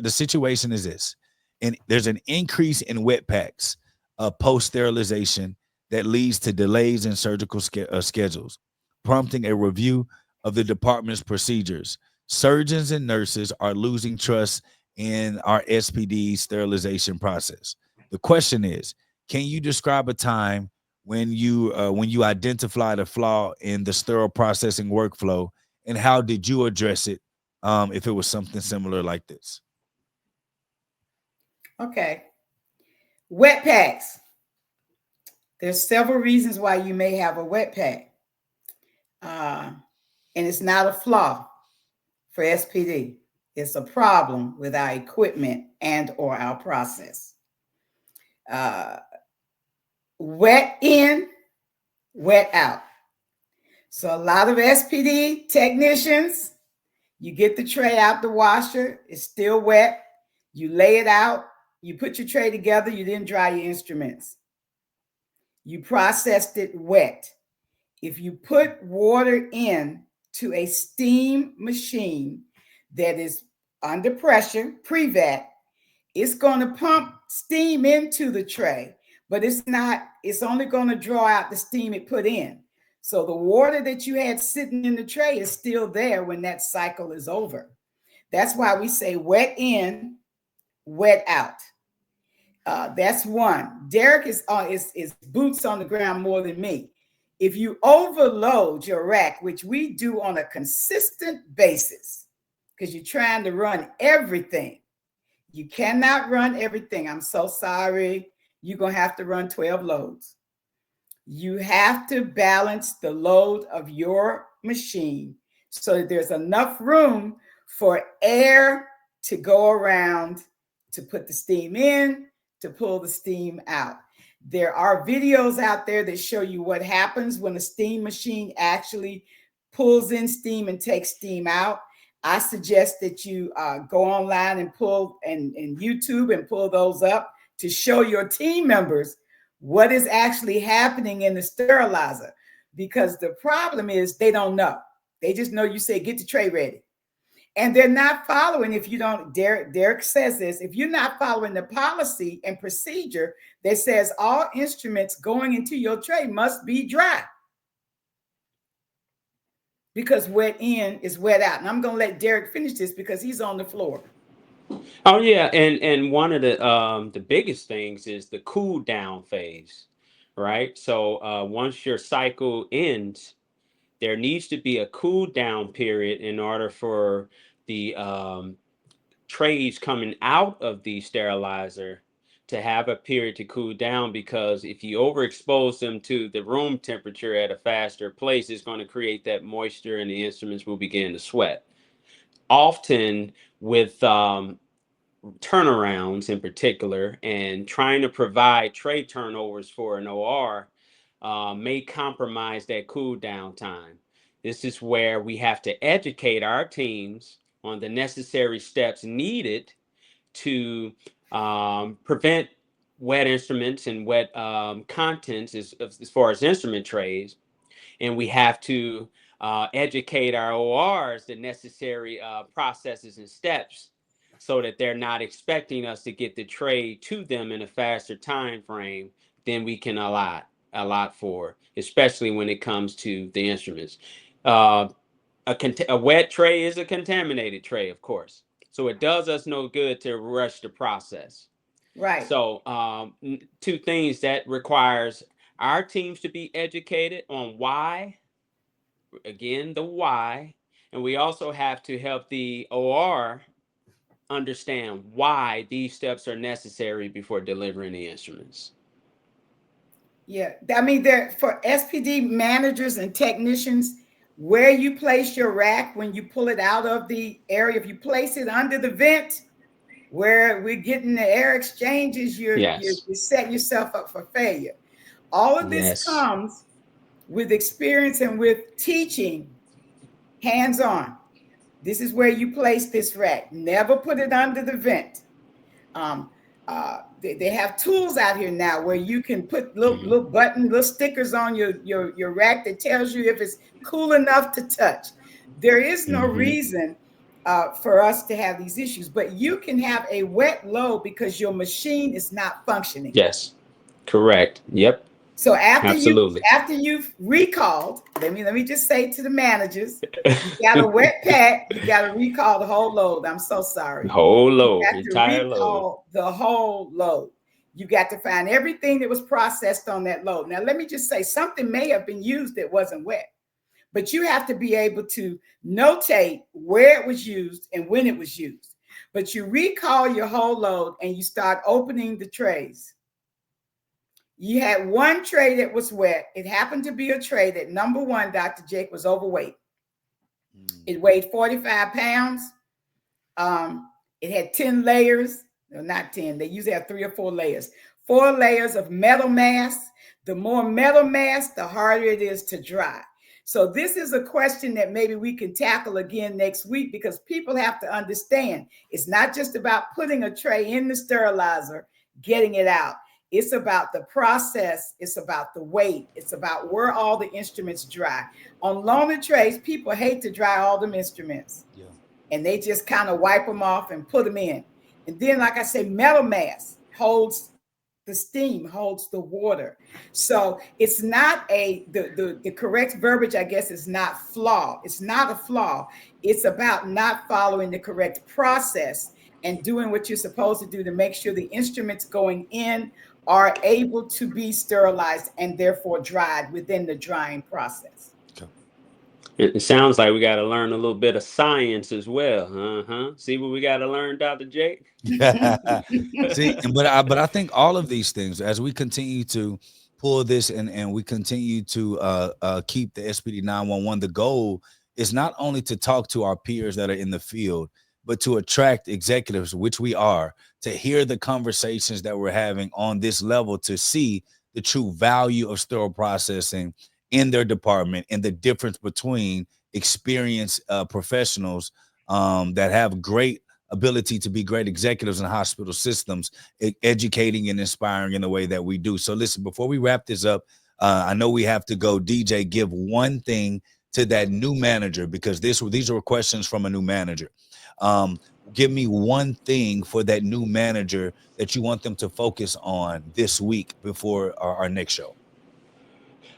situation is this, and there's an increase in wet packs post sterilization that leads to delays in surgical schedules, prompting a review of the department's procedures. Surgeons and nurses are losing trust in our SPD sterilization process. The question is, can you describe a time when you identified a flaw in the sterile processing workflow, and how did you address it if it was something similar like this? Okay. Wet packs. There's several reasons why you may have a wet pack. And it's not a flaw for SPD. It's a problem with our equipment and or our process. Wet in, wet out. So a lot of SPD technicians, you get the tray out the washer, it's still wet. You lay it out, you put your tray together, you didn't dry your instruments. You processed it wet. If you put water in to a steam machine that is under pressure, pre-vat, it's going to pump steam into the tray, but it's only going to draw out the steam it put in. So the water that you had sitting in the tray is still there when that cycle is over. That's why we say wet in, wet out. That's one. Derrick is boots on the ground more than me. If you overload your rack, which we do on a consistent basis, because you're trying to run everything, you cannot run everything. I'm so sorry. You're going to have to run 12 loads. You have to balance the load of your machine so that there's enough room for air to go around to put the steam in, to pull the steam out. There are videos out there that show you what happens when a steam machine actually pulls in steam and takes steam out. I suggest that you go online and pull and YouTube and pull those up to show your team members what is actually happening in the sterilizer, because the problem is they don't know. They just know you say, get the tray ready. And they're not following, if you don't, Derrick says this, if you're not following the policy and procedure that says all instruments going into your tray must be dry. Because wet in is wet out. And I'm going to let Derrick finish this because he's on the floor. Oh yeah, and one of the biggest things is the cool down phase, right? So once your cycle ends, there needs to be a cool down period in order for the trays coming out of the sterilizer to have a period to cool down, because if you overexpose them to the room temperature at a faster place, it's going to create that moisture and the instruments will begin to sweat. Often with turnarounds in particular, and trying to provide tray turnovers for an OR may compromise that cool down time. This is where we have to educate our teams on the necessary steps needed to prevent wet instruments and wet contents as far as instrument trays. And we have to educate our ORs the necessary processes and steps so that they're not expecting us to get the tray to them in a faster time frame than we can allot for, especially when it comes to the instruments. A wet tray is a contaminated tray, of course. So it does us no good to rush the process. Right. So two things that requires our teams to be educated on why, again, the why, and we also have to help the OR understand why these steps are necessary before delivering the instruments. Yeah, I mean, there for SPD managers and technicians, where you place your rack when you pull it out of the area, if you place it under the vent where we're getting the air exchanges, you're setting yourself up for failure. All of this comes with experience and with teaching hands-on. This is where you place this rack. Never put it under the vent. They have tools out here now where you can put little stickers on your rack that tells you if it's cool enough to touch. There is no reason for us to have these issues, but you can have a wet load because your machine is not functioning. Yes, correct. Yep. So after you've recalled, let me just say to the managers, you got a wet pack, you got to recall the whole load. I'm so sorry. Whole load, entire load. The whole load. You got to find everything that was processed on that load. Now, let me just say, something may have been used that wasn't wet, but you have to be able to notate where it was used and when it was used. but you recall your whole load and you start opening the trays. You had one tray that was wet. It happened to be a tray that, number one, Dr. Jake, was overweight. It weighed 45 pounds. It had 10 layers. No, not 10. They usually have 3 or 4 layers. 4 layers of metal mass. The more metal mass, the harder it is to dry. So this is a question that maybe we can tackle again next week, because people have to understand it's not just about putting a tray in the sterilizer, getting it out. It's about the process. It's about the weight. It's about where all the instruments dry. On loaner trays, people hate to dry all them instruments. Yeah. And they just kind of wipe them off and put them in. And then, like I say, metal mass holds the steam, holds the water. So it's not the correct verbiage, I guess, is not flaw. It's not a flaw. It's about not following the correct process and doing what you're supposed to do to make sure the instruments going in are able to be sterilized and therefore dried within the drying process. It sounds like we got to learn a little bit of science as well. See what we got to learn, Dr. Jake? See, but I think all of these things, as we continue to pull this and we continue to keep the SPD911, the goal is not only to talk to our peers that are in the field, but to attract executives, which we are, to hear the conversations that we're having on this level, to see the true value of sterile processing in their department and the difference between experienced professionals that have great ability to be great executives in hospital systems, educating and inspiring in the way that we do. So listen, before we wrap this up, I know we have to go. DJ, give one thing to that new manager, because these are questions from a new manager. Give me one thing for that new manager that you want them to focus on this week before our next show.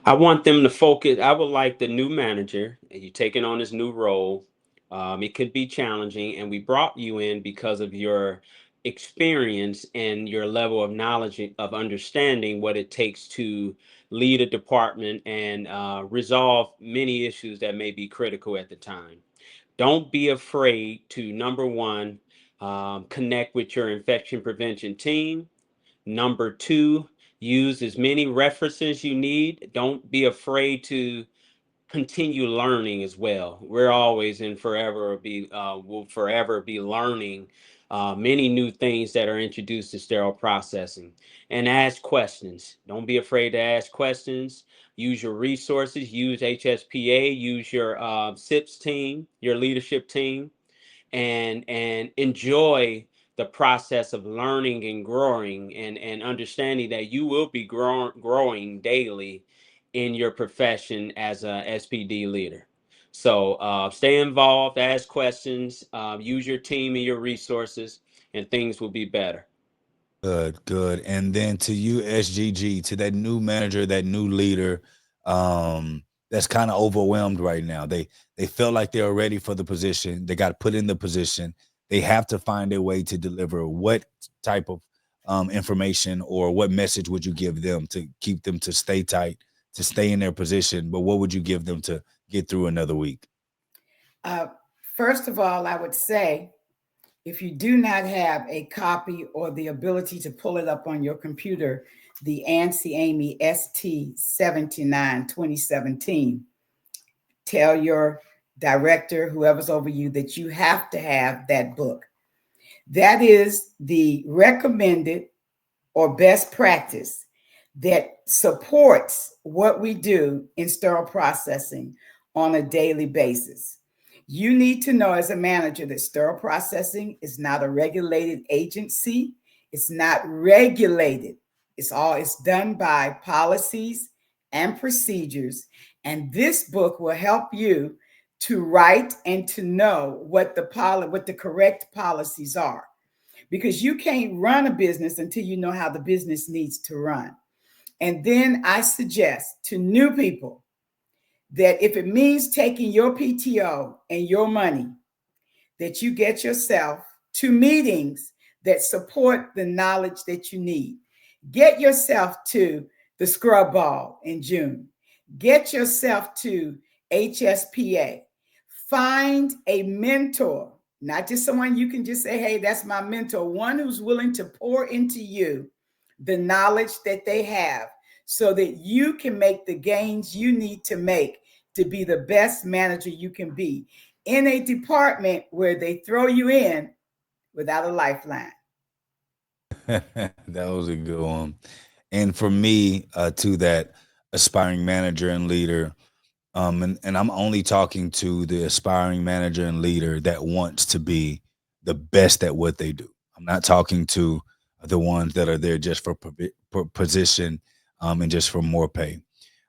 I want them to focus. I would like the new manager, and you're taking on this new role. It could be challenging, and we brought you in because of your experience and your level of knowledge of understanding what it takes to lead a department and resolve many issues that may be critical at the time. Don't be afraid to, number one, connect with your infection prevention team. Number two, use as many references you need. Don't be afraid to continue learning as well. We're always in will forever be learning many new things that are introduced to sterile processing. And ask questions. Don't be afraid to ask questions. Use your resources. Use HSPA. Use your SIPS team, your leadership team, and enjoy the process of learning and growing, and understanding that you will be growing daily in your profession as a SPD leader. So stay involved, ask questions, use your team and your resources, and things will be better. Good. And then to you, SGG, to that new manager, that new leader, that's kind of overwhelmed right now. They feel like they're ready for the position. They got put in the position. They have to find a way to deliver. What type of information or what message would you give them to keep them to stay tight, to stay in their position? But what would you give them to get through another week? First of all, I would say, if you do not have a copy or the ability to pull it up on your computer, the ANSI Amy ST79 2017, tell your director, whoever's over you, that you have to have that book. That is the recommended or best practice that supports what we do in sterile processing on a daily basis. You need to know as a manager that sterile processing is not a regulated agency. It's not regulated. It's done by policies and procedures. And this book will help you to write and to know what the correct policies are. Because you can't run a business until you know how the business needs to run. And then I suggest to new people that if it means taking your PTO and your money, that you get yourself to meetings that support the knowledge that you need. Get yourself to the scrub ball in June. Get yourself to HSPA. Find a mentor not just someone you can just say, hey, that's my mentor, one who's willing to pour into you the knowledge that they have so that you can make the gains you need to make to be the best manager you can be in a department where they throw you in without a lifeline. That was a good one. And for me, to that aspiring manager and leader, and I'm only talking to the aspiring manager and leader that wants to be the best at what they do. I'm not talking to the ones that are there just for position, and just for more pay.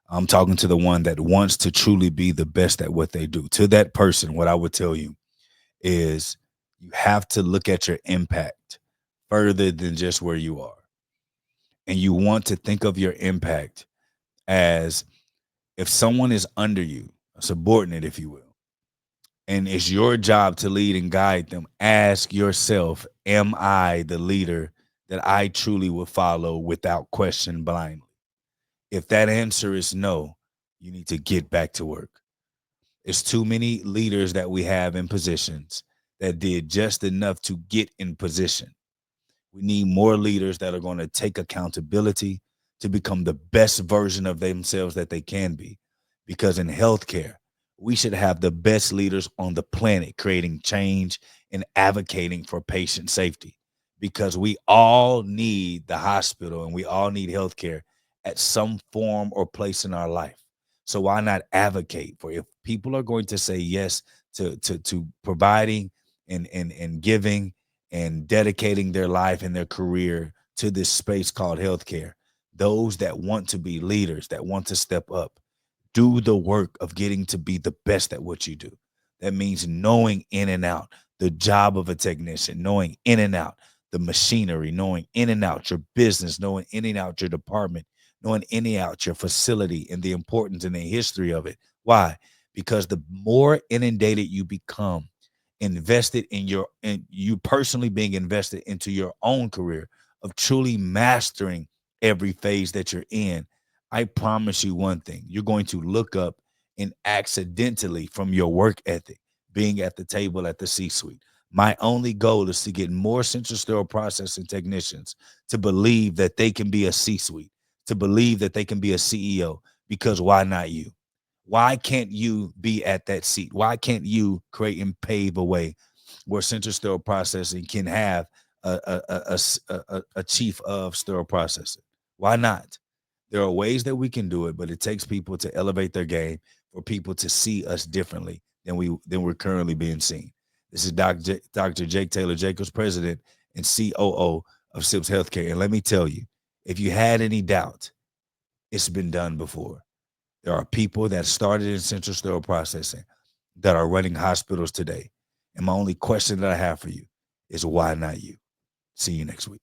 I'm talking to the one that wants to truly be the best at what they do. To that person, what I would tell you is you have to look at your impact further than just where you are. And you want to think of your impact as, if someone is under you, a subordinate, if you will, and it's your job to lead and guide them, ask yourself, am I the leader that I truly would follow without question blindly? If that answer is no, you need to get back to work. It's too many leaders that we have in positions that did just enough to get in position. We need more leaders that are going to take accountability to become the best version of themselves that they can be. Because in healthcare, we should have the best leaders on the planet creating change and advocating for patient safety. Because we all need the hospital and we all need healthcare at some form or place in our life. So why not advocate for, if people are going to say yes to providing and giving and dedicating their life and their career to this space called healthcare, those that want to be leaders, that want to step up, do the work of getting to be the best at what you do. That means knowing in and out the job of a technician, knowing in and out the machinery, knowing in and out your business, knowing in and out your department, knowing in and out your facility and the importance and the history of it. Why? Because the more inundated you become, invested in your, and you personally being invested into your own career of truly mastering every phase that you're in, I promise you one thing, you're going to look up and accidentally, from your work ethic, being at the table at the C-suite. My only goal is to get more central sterile processing technicians to believe that they can be a C-suite, to believe that they can be a CEO, because why not you? Why can't you be at that seat? Why can't you create and pave a way where central sterile processing can have a chief of sterile processing? Why not? There are ways that we can do it, but it takes people to elevate their game, for people to see us differently than we're currently being seen. This is Dr. Jake Taylor Jacobs, President and COO of SIPS Healthcare. And let me tell you, if you had any doubt, it's been done before. There are people that started in central sterile processing that are running hospitals today. And my only question that I have for you is, why not you? See you next week.